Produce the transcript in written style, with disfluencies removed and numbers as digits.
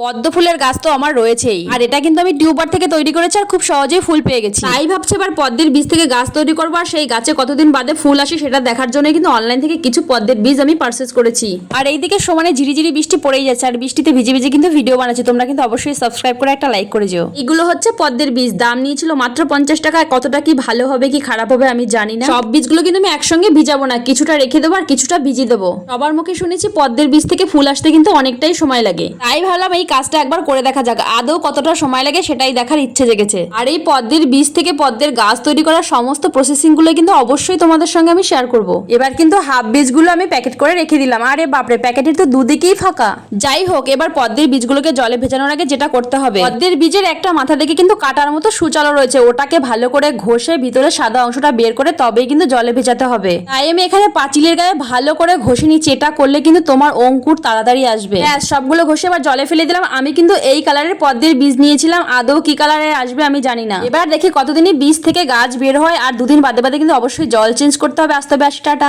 পদ্ম ফুলের গাছ তো আমার রয়েছেই, আর এটা কিন্তু আমি টিউবার থেকে তৈরি করেছি আর খুব সহজেই ফুল পেয়ে গেছি। তাই ভাবছি এবার পদ্মের বীজ থেকে গাছ তৈরি করবো, আর সেই গাছে কতদিন বাদে ফুল আসে সেটা দেখার জন্য কিন্তু অনলাইন থেকে কিছু পদ্মের বীজ আমি পারচেজ করেছি। আর এইদিকে সমানে ঝিরিঝিরি বৃষ্টি পড়েই যাচ্ছে, আর বৃষ্টিতে ভিজে ভিজে কিন্তু ভিডিও বানাচ্ছি। তোমরা কিন্তু অবশ্যই সাবস্ক্রাইব করে একটা লাইক করে যেও। এগুলো হচ্ছে পদ্মের বীজ, দাম নিয়েছিল মাত্র 50 টাকা। কতটা কি ভালো হবে কি খারাপ হবে আমি জানি না। সব বীজগুলো কিন্তু আমি একসঙ্গে ভিজাবো না, কিছুটা রেখে দেবো আর কিছুটা ভিজিয়ে দেবো। সবার মুখে শুনেছি পদ্মের বীজ থেকে ফুল আসতে কিন্তু অনেকটাই সময় লাগে, তাই ভাবলাম এই কাজটা একবার করে দেখা যাক, আদৌ কতটা সময় লাগে সেটাই দেখার ইচ্ছে জেগেছে। আর এই পদ্মের বীজ থেকে পদ্মের গাছ তৈরি করার সমস্ত প্রসেসিং গুলো কিন্তু অবশ্যই তোমাদের সঙ্গে আমি শেয়ার করব। এবার কিন্তু হাফ বীজগুলো আমি প্যাকেট করে রেখে দিলাম। আরে বাপরে, প্যাকেটের তো দুদিকেই ফাঁকা। যাই হোক, এবার পদ্মের বীজগুলোকে জলে ভেজানোর আগে যেটা করতে হবে, পদ্মের বীজের একটা মাথা থেকে কিন্তু কাটার মতো সূচালো রয়েছে, ওটাকে ভালো করে ঘষে ভিতরে সাদা অংশটা বের করে তবেই কিন্তু জলে ভেজাতে হবে। তাই আমি এখানে পাঁচিলের গায়ে ভালো করে ঘষে নিচ্ছি, এটা করলে কিন্তু তোমার অঙ্কুর তাড়াতাড়ি আসবে। সবগুলো ঘষে এবার জলে ফেলে দিলাম। আমি কিন্তু এই কালারের পদ্মের বীজ নিয়েছিলাম, আদৌ কি কালারের আসবে আমি জানি না। এবার দেখি কতদিনই বীজ থেকে গাছ বের হয়, আর দুদিন বাদে বাদে কিন্তু অবশ্যই জল চেঞ্জ করতে হবে। আসতে হবে। টাটা।